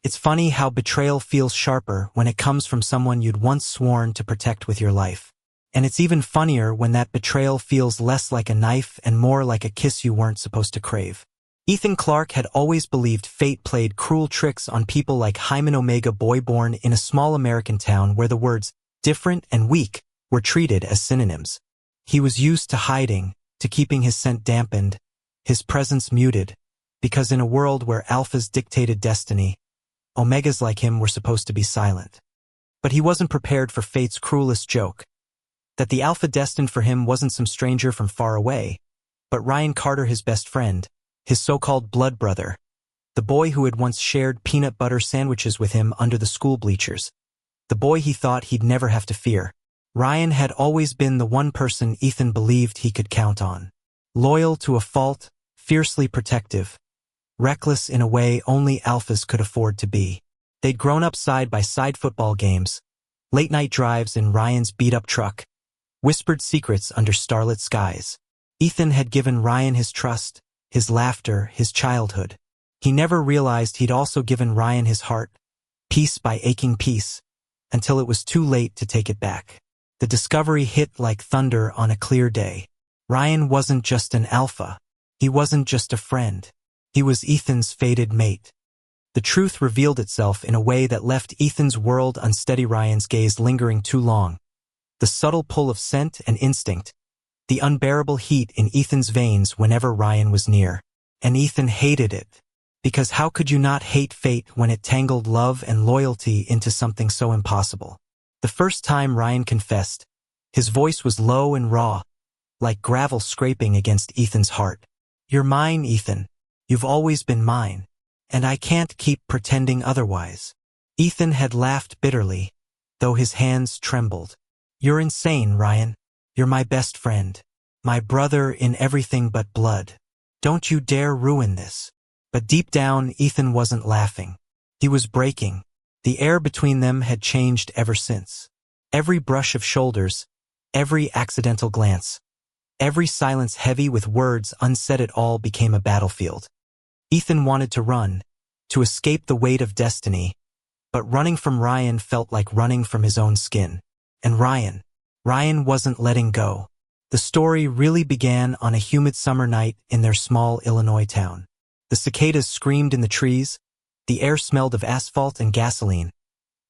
It's funny how betrayal feels sharper when it comes from someone you'd once sworn to protect with your life. And it's even funnier when that betrayal feels less like a knife and more like a kiss you weren't supposed to crave. Ethan Clarke had always believed fate played cruel tricks on people like Hyman Omega, boy born in a small American town where the words different and weak were treated as synonyms. He was used to hiding, to keeping his scent dampened, his presence muted, because in a world where alphas dictated destiny, omegas like him were supposed to be silent. But he wasn't prepared for fate's cruelest joke, that the alpha destined for him wasn't some stranger from far away, but Ryan Carter, his best friend, his so-called blood brother, the boy who had once shared peanut butter sandwiches with him under the school bleachers, the boy he thought he'd never have to fear. Ryan had always been the one person Ethan believed he could count on. Loyal to a fault, fiercely protective, reckless in a way only alphas could afford to be. They'd grown up side by side, football games, late-night drives in Ryan's beat-up truck, whispered secrets under starlit skies. Ethan had given Ryan his trust, his laughter, his childhood. He never realized he'd also given Ryan his heart, piece by aching piece, until it was too late to take it back. The discovery hit like thunder on a clear day. Ryan wasn't just an alpha. He wasn't just a friend. He was Ethan's fated mate. The truth revealed itself in a way that left Ethan's world unsteady, Ryan's gaze lingering too long. The subtle pull of scent and instinct, the unbearable heat in Ethan's veins whenever Ryan was near. And Ethan hated it. Because how could you not hate fate when it tangled love and loyalty into something so impossible? The first time Ryan confessed, his voice was low and raw, like gravel scraping against Ethan's heart. "You're mine, Ethan. You've always been mine. And I can't keep pretending otherwise." Ethan had laughed bitterly, though his hands trembled. "You're insane, Ryan. You're my best friend. My brother in everything but blood. Don't you dare ruin this." But deep down, Ethan wasn't laughing. He was breaking. The air between them had changed ever since. Every brush of shoulders, every accidental glance, every silence heavy with words unsaid, it all became a battlefield. Ethan wanted to run, to escape the weight of destiny, but running from Ryan felt like running from his own skin. And Ryan wasn't letting go. The story really began on a humid summer night in their small Illinois town. The cicadas screamed in the trees, the air smelled of asphalt and gasoline,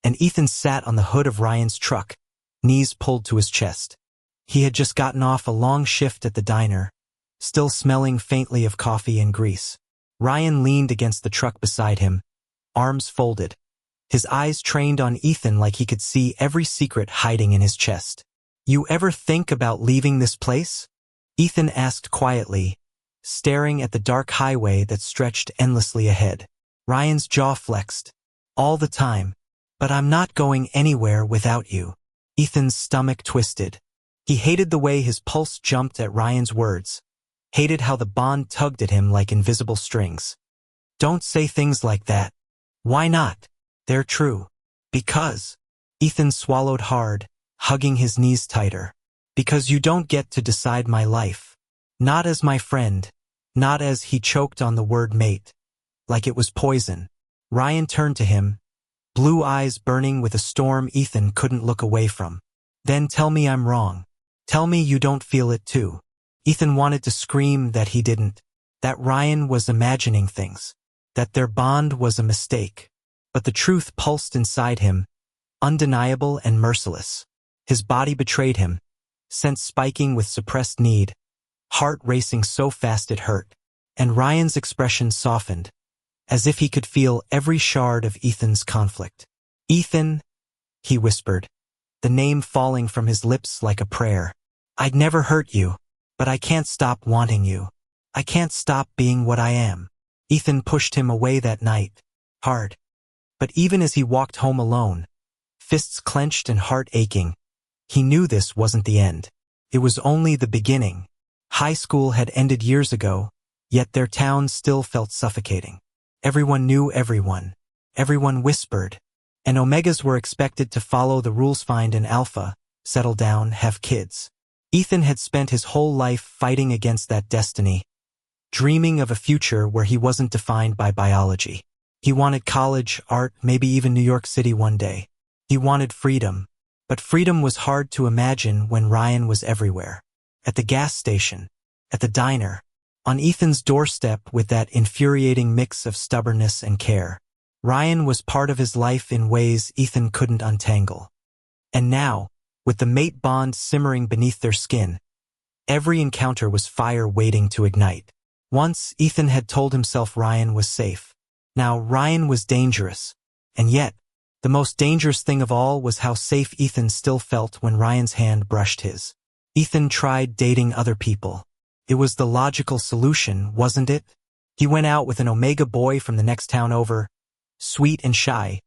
and Ethan sat on the hood of Ryan's truck, knees pulled to his chest. He had just gotten off a long shift at the diner, still smelling faintly of coffee and grease. Ryan leaned against the truck beside him, arms folded, his eyes trained on Ethan like he could see every secret hiding in his chest. "You ever think about leaving this place?" Ethan asked quietly, staring at the dark highway that stretched endlessly ahead. Ryan's jaw flexed. "All the time. But I'm not going anywhere without you." Ethan's stomach twisted. He hated the way his pulse jumped at Ryan's words, hated how the bond tugged at him like invisible strings. "Don't say things like that." "Why not? They're true." "Because." Ethan swallowed hard, hugging his knees tighter. "Because you don't get to decide my life. Not as my friend, not as," he choked on the word mate, like it was poison. Ryan turned to him, blue eyes burning with a storm Ethan couldn't look away from. "Then tell me I'm wrong. Tell me you don't feel it too." Ethan wanted to scream that he didn't, that Ryan was imagining things, that their bond was a mistake. But the truth pulsed inside him, undeniable and merciless. His body betrayed him, sense spiking with suppressed need, heart racing so fast it hurt. And Ryan's expression softened, as if he could feel every shard of Ethan's conflict. "Ethan," he whispered, the name falling from his lips like a prayer. "I'd never hurt you, but I can't stop wanting you. I can't stop being what I am." Ethan pushed him away that night, hard. But even as he walked home alone, fists clenched and heart aching, he knew this wasn't the end. It was only the beginning. High school had ended years ago, yet their town still felt suffocating. Everyone knew everyone. Everyone whispered. And Omegas were expected to follow the rules, find an alpha, settle down, have kids. Ethan had spent his whole life fighting against that destiny, dreaming of a future where he wasn't defined by biology. He wanted college, art, maybe even New York City one day. He wanted freedom. But freedom was hard to imagine when Ryan was everywhere. At the gas station, at the diner, on Ethan's doorstep with that infuriating mix of stubbornness and care. Ryan was part of his life in ways Ethan couldn't untangle. And now, with the mate bond simmering beneath their skin, every encounter was fire waiting to ignite. Once, Ethan had told himself Ryan was safe. Now, Ryan was dangerous. And yet, the most dangerous thing of all was how safe Ethan still felt when Ryan's hand brushed his. Ethan tried dating other people. It was the logical solution, wasn't it? He went out with an Omega boy from the next town over, sweet and shy,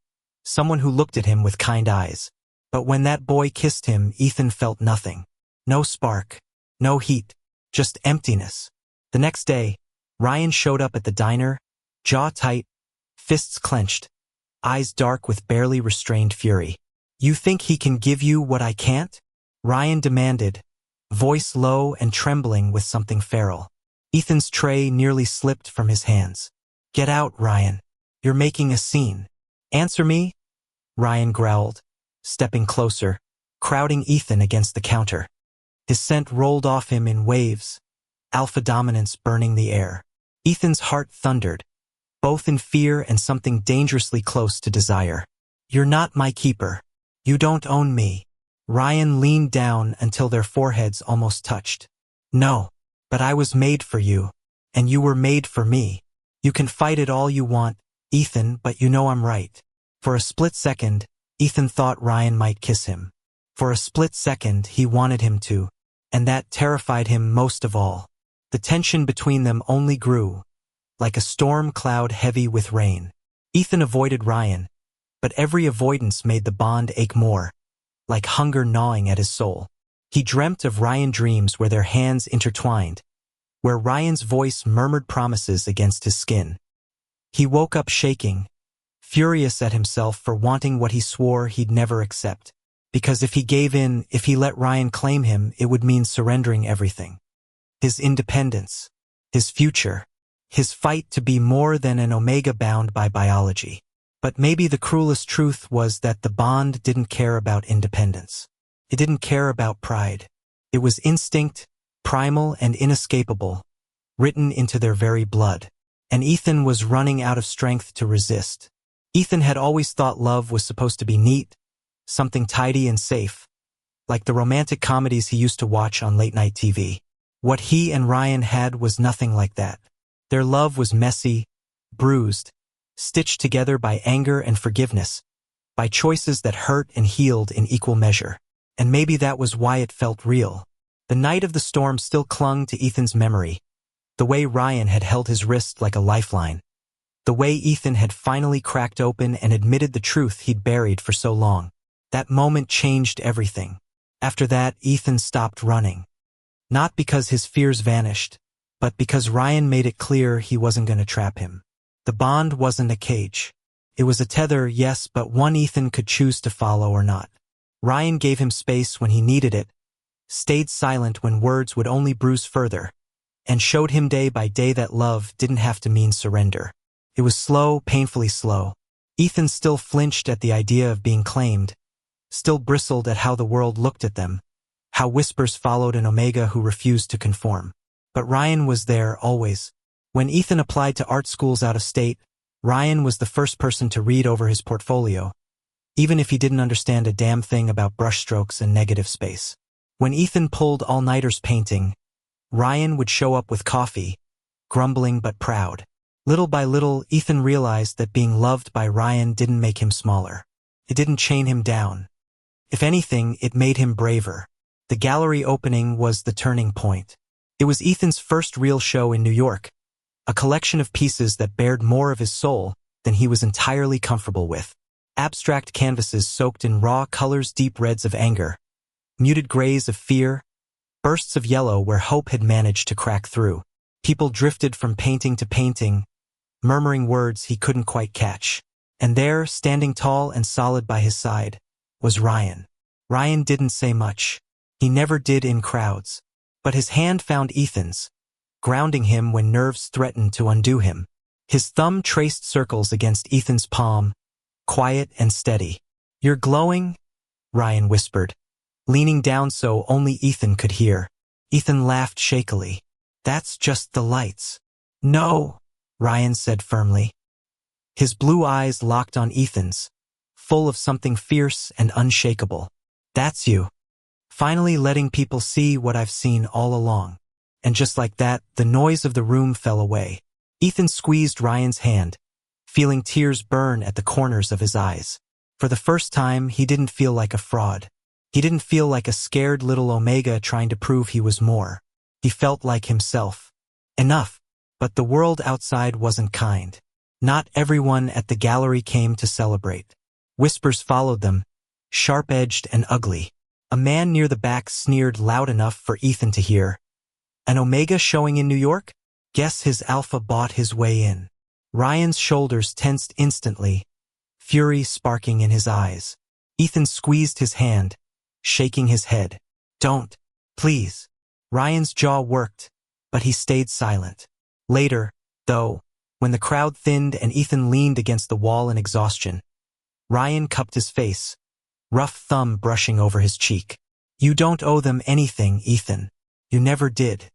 someone who looked at him with kind eyes. But when that boy kissed him, Ethan felt nothing. No spark, no heat, just emptiness. The next day, Ryan showed up at the diner, jaw tight, fists clenched, eyes dark with barely restrained fury. "You think he can give you what I can't?" Ryan demanded, voice low and trembling with something feral. Ethan's tray nearly slipped from his hands. "Get out, Ryan. You're making a scene." "Answer me," Ryan growled, stepping closer, crowding Ethan against the counter. His scent rolled off him in waves, alpha dominance burning the air. Ethan's heart thundered, both in fear and something dangerously close to desire. "You're not my keeper. You don't own me." Ryan leaned down until their foreheads almost touched. "No, but I was made for you, and you were made for me. You can fight it all you want, Ethan, but you know I'm right." For a split second, Ethan thought Ryan might kiss him. For a split second, he wanted him to, and that terrified him most of all. The tension between them only grew, like a storm cloud heavy with rain. Ethan avoided Ryan, but every avoidance made the bond ache more, like hunger gnawing at his soul. He dreamt of Ryan dreams where their hands intertwined, where Ryan's voice murmured promises against his skin. He woke up shaking, furious at himself for wanting what he swore he'd never accept. Because if he gave in, if he let Ryan claim him, it would mean surrendering everything. His independence, his future, his fight to be more than an Omega bound by biology. But maybe the cruelest truth was that the bond didn't care about independence. It didn't care about pride. It was instinct, primal and inescapable, written into their very blood. And Ethan was running out of strength to resist. Ethan had always thought love was supposed to be neat, something tidy and safe, like the romantic comedies he used to watch on late-night TV. What he and Ryan had was nothing like that. Their love was messy, bruised, stitched together by anger and forgiveness, by choices that hurt and healed in equal measure. And maybe that was why it felt real. The night of the storm still clung to Ethan's memory, the way Ryan had held his wrist like a lifeline, the way Ethan had finally cracked open and admitted the truth he'd buried for so long. That moment changed everything. After that, Ethan stopped running. Not because his fears vanished, but because Ryan made it clear he wasn't going to trap him. The bond wasn't a cage. It was a tether, yes, but one Ethan could choose to follow or not. Ryan gave him space when he needed it, stayed silent when words would only bruise further, and showed him day by day that love didn't have to mean surrender. It was slow, painfully slow. Ethan still flinched at the idea of being claimed, still bristled at how the world looked at them, how whispers followed an Omega who refused to conform. But Ryan was there, always. When Ethan applied to art schools out of state, Ryan was the first person to read over his portfolio, even if he didn't understand a damn thing about brushstrokes and negative space. When Ethan pulled all-nighters painting, Ryan would show up with coffee, grumbling but proud. Little by little, Ethan realized that being loved by Ryan didn't make him smaller. It didn't chain him down. If anything, it made him braver. The gallery opening was the turning point. It was Ethan's first real show in New York, a collection of pieces that bared more of his soul than he was entirely comfortable with. Abstract canvases soaked in raw colors, deep reds of anger, muted grays of fear, bursts of yellow where hope had managed to crack through. People drifted from painting to painting, murmuring words he couldn't quite catch. And there, standing tall and solid by his side, was Ryan. Ryan didn't say much. He never did in crowds. But his hand found Ethan's, grounding him when nerves threatened to undo him. His thumb traced circles against Ethan's palm, quiet and steady. "You're glowing?" Ryan whispered, leaning down so only Ethan could hear. Ethan laughed shakily. "That's just the lights." "No," Ryan said firmly. His blue eyes locked on Ethan's, full of something fierce and unshakable. "That's you. Finally letting people see what I've seen all along." And just like that, the noise of the room fell away. Ethan squeezed Ryan's hand, feeling tears burn at the corners of his eyes. For the first time, he didn't feel like a fraud. He didn't feel like a scared little Omega trying to prove he was more. He felt like himself. Enough. But the world outside wasn't kind. Not everyone at the gallery came to celebrate. Whispers followed them, sharp-edged and ugly. A man near the back sneered loud enough for Ethan to hear. "An Omega showing in New York? Guess his alpha bought his way in." Ryan's shoulders tensed instantly, fury sparking in his eyes. Ethan squeezed his hand, shaking his head. "Don't, please." Ryan's jaw worked, but he stayed silent. Later, though, when the crowd thinned and Ethan leaned against the wall in exhaustion, Ryan cupped his face, rough thumb brushing over his cheek. "You don't owe them anything, Ethan. You never did.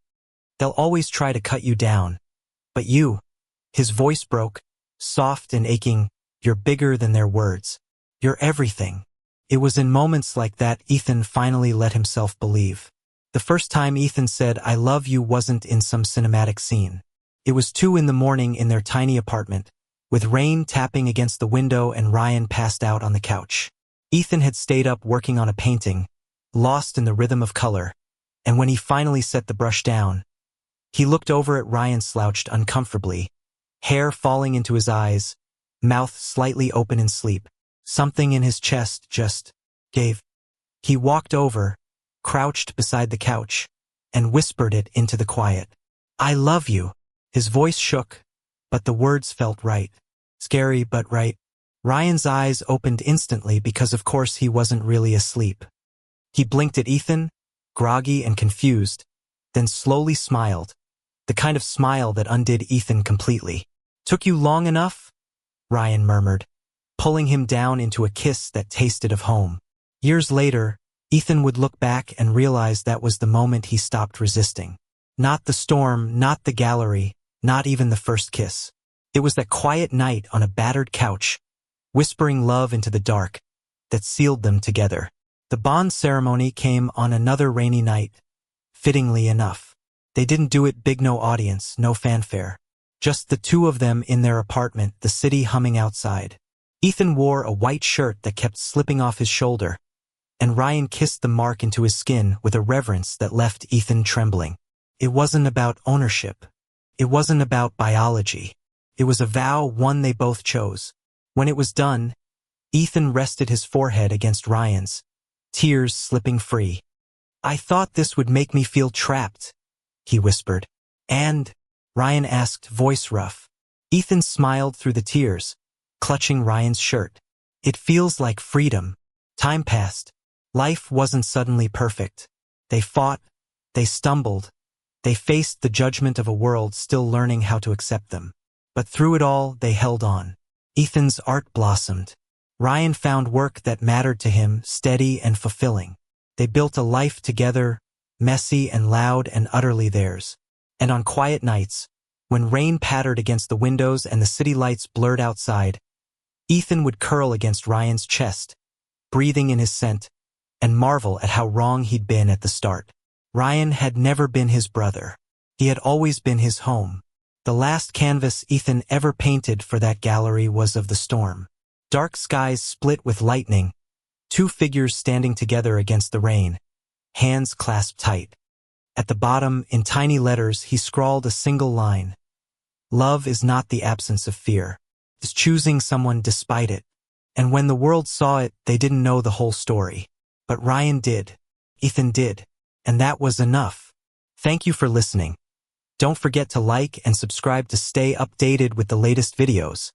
They'll always try to cut you down. But you," his voice broke, soft and aching, "you're bigger than their words. You're everything." It was in moments like that Ethan finally let himself believe. The first time Ethan said, "I love you," wasn't in some cinematic scene. It was 2 a.m. in their tiny apartment, with rain tapping against the window and Ryan passed out on the couch. Ethan had stayed up working on a painting, lost in the rhythm of color, and when he finally set the brush down, he looked over at Ryan slouched uncomfortably, hair falling into his eyes, mouth slightly open in sleep. Something in his chest just gave. He walked over, crouched beside the couch, and whispered it into the quiet. "I love you." His voice shook, but the words felt right. Scary, but right. Ryan's eyes opened instantly because of course he wasn't really asleep. He blinked at Ethan, groggy and confused, then slowly smiled, the kind of smile that undid Ethan completely. "Took you long enough?" Ryan murmured, pulling him down into a kiss that tasted of home. Years later, Ethan would look back and realize that was the moment he stopped resisting. Not the storm, not the gallery, not even the first kiss. It was that quiet night on a battered couch, whispering love into the dark, that sealed them together. The bond ceremony came on another rainy night, fittingly enough. They didn't do it big, no audience, no fanfare. Just the 2 of them in their apartment, the city humming outside. Ethan wore a white shirt that kept slipping off his shoulder, and Ryan kissed the mark into his skin with a reverence that left Ethan trembling. It wasn't about ownership. It wasn't about biology. It was a vow, one they both chose. When it was done, Ethan rested his forehead against Ryan's, tears slipping free. "I thought this would make me feel trapped," he whispered. "And?" Ryan asked, voice rough. Ethan smiled through the tears, clutching Ryan's shirt. "It feels like freedom." Time passed. Life wasn't suddenly perfect. They fought, they stumbled, they faced the judgment of a world still learning how to accept them. But through it all, they held on. Ethan's art blossomed. Ryan found work that mattered to him, steady and fulfilling. They built a life together, messy and loud and utterly theirs. And on quiet nights, when rain pattered against the windows and the city lights blurred outside, Ethan would curl against Ryan's chest, breathing in his scent, and marvel at how wrong he'd been at the start. Ryan had never been his brother. He had always been his home. The last canvas Ethan ever painted for that gallery was of the storm. Dark skies split with lightning, 2 figures standing together against the rain, hands clasped tight. At the bottom, in tiny letters, he scrawled a single line. "Love is not the absence of fear. It's choosing someone despite it." And when the world saw it, they didn't know the whole story. But Ryan did. Ethan did. And that was enough. Thank you for listening. Don't forget to like and subscribe to stay updated with the latest videos.